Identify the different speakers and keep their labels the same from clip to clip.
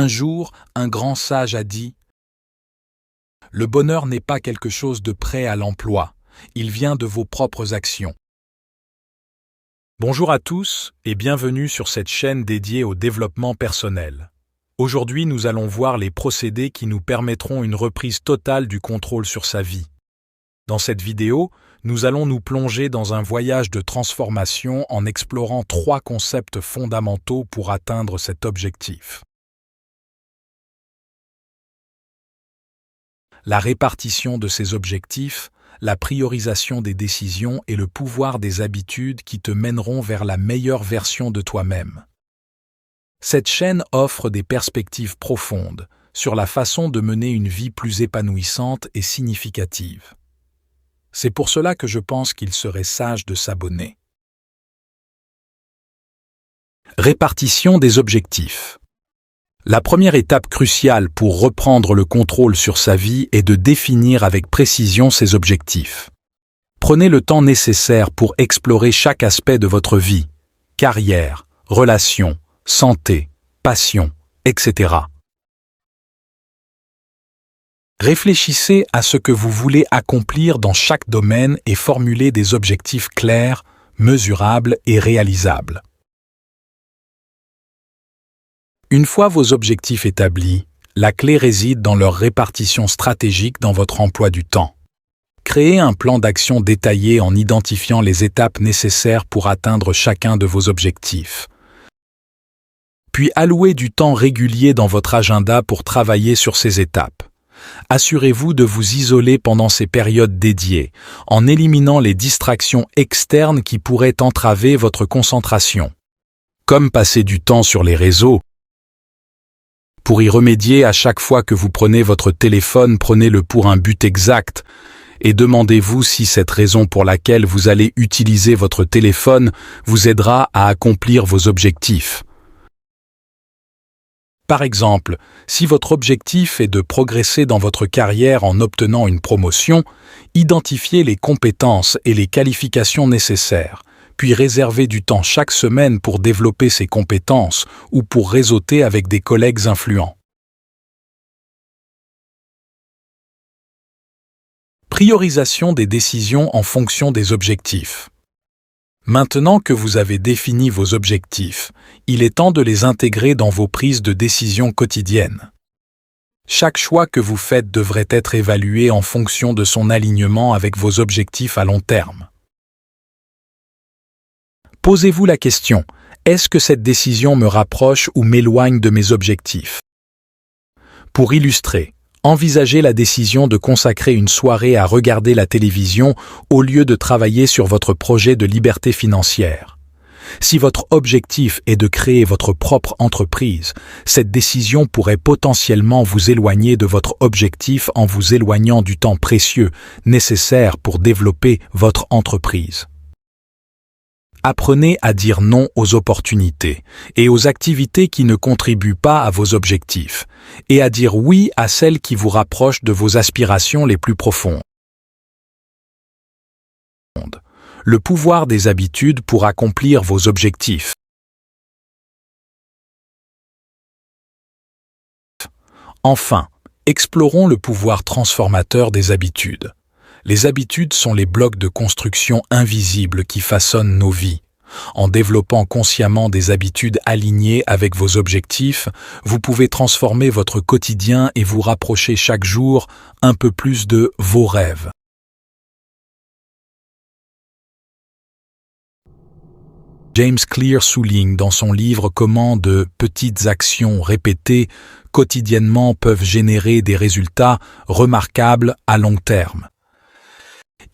Speaker 1: Un jour, un grand sage a dit « Le bonheur n'est pas quelque chose de prêt à l'emploi, il vient de vos propres actions. » Bonjour à tous et bienvenue sur cette chaîne dédiée au développement personnel. Aujourd'hui, nous allons voir les procédés qui nous permettront une reprise totale du contrôle sur sa vie. Dans cette vidéo, nous allons nous plonger dans un voyage de transformation en explorant 3 concepts fondamentaux pour atteindre cet objectif. La répartition de ces objectifs, la priorisation des décisions et le pouvoir des habitudes qui te mèneront vers la meilleure version de toi-même. Cette chaîne offre des perspectives profondes sur la façon de mener une vie plus épanouissante et significative. C'est pour cela que je pense qu'il serait sage de s'abonner. Répartition des objectifs. La première étape cruciale pour reprendre le contrôle sur sa vie est de définir avec précision ses objectifs. Prenez le temps nécessaire pour explorer chaque aspect de votre vie, carrière, relations, santé, passion, etc. Réfléchissez à ce que vous voulez accomplir dans chaque domaine et formulez des objectifs clairs, mesurables et réalisables. Une fois vos objectifs établis, la clé réside dans leur répartition stratégique dans votre emploi du temps. Créez un plan d'action détaillé en identifiant les étapes nécessaires pour atteindre chacun de vos objectifs. Puis allouez du temps régulier dans votre agenda pour travailler sur ces étapes. Assurez-vous de vous isoler pendant ces périodes dédiées, en éliminant les distractions externes qui pourraient entraver votre concentration. Comme passer du temps sur les réseaux. Pour y remédier, à chaque fois que vous prenez votre téléphone, prenez-le pour un but exact et demandez-vous si cette raison pour laquelle vous allez utiliser votre téléphone vous aidera à accomplir vos objectifs. Par exemple, si votre objectif est de progresser dans votre carrière en obtenant une promotion, identifiez les compétences et les qualifications nécessaires, puis réservez du temps chaque semaine pour développer ces compétences ou pour réseauter avec des collègues influents. Priorisation des décisions en fonction des objectifs. Maintenant que vous avez défini vos objectifs, il est temps de les intégrer dans vos prises de décision quotidiennes. Chaque choix que vous faites devrait être évalué en fonction de son alignement avec vos objectifs à long terme. Posez-vous la question, est-ce que cette décision me rapproche ou m'éloigne de mes objectifs? Pour illustrer, envisagez la décision de consacrer une soirée à regarder la télévision au lieu de travailler sur votre projet de liberté financière. Si votre objectif est de créer votre propre entreprise, cette décision pourrait potentiellement vous éloigner de votre objectif en vous éloignant du temps précieux nécessaire pour développer votre entreprise. Apprenez à dire non aux opportunités et aux activités qui ne contribuent pas à vos objectifs, et à dire oui à celles qui vous rapprochent de vos aspirations les plus profondes. Le pouvoir des habitudes pour accomplir vos objectifs. Enfin, explorons le pouvoir transformateur des habitudes. Les habitudes sont les blocs de construction invisibles qui façonnent nos vies. En développant consciemment des habitudes alignées avec vos objectifs, vous pouvez transformer votre quotidien et vous rapprocher chaque jour un peu plus de vos rêves. James Clear souligne dans son livre comment de petites actions répétées quotidiennement peuvent générer des résultats remarquables à long terme.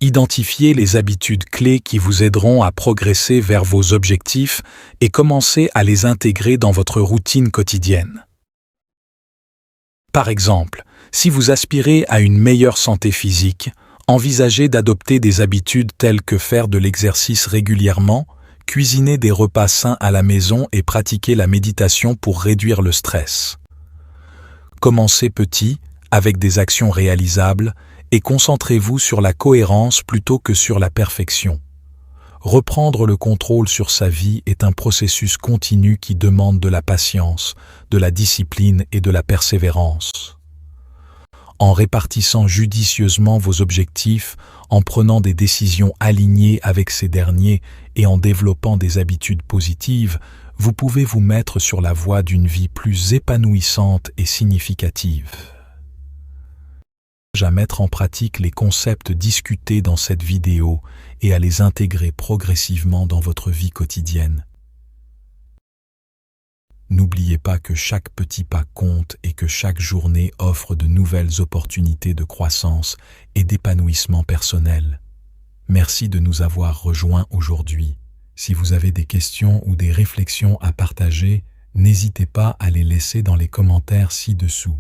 Speaker 1: Identifiez les habitudes clés qui vous aideront à progresser vers vos objectifs et commencez à les intégrer dans votre routine quotidienne. Par exemple, si vous aspirez à une meilleure santé physique, envisagez d'adopter des habitudes telles que faire de l'exercice régulièrement, cuisiner des repas sains à la maison et pratiquer la méditation pour réduire le stress. Commencez petit, avec des actions réalisables, et concentrez-vous sur la cohérence plutôt que sur la perfection. reprendre le contrôle sur sa vie est un processus continu qui demande de la patience, de la discipline et de la persévérance. En répartissant judicieusement vos objectifs, en prenant des décisions alignées avec ces derniers et en développant des habitudes positives, vous pouvez vous mettre sur la voie d'une vie plus épanouissante et significative. À mettre en pratique les concepts discutés dans cette vidéo et à les intégrer progressivement dans votre vie quotidienne. N'oubliez pas que chaque petit pas compte et que chaque journée offre de nouvelles opportunités de croissance et d'épanouissement personnel. Merci de nous avoir rejoints aujourd'hui. Si vous avez des questions ou des réflexions à partager, n'hésitez pas à les laisser dans les commentaires ci-dessous.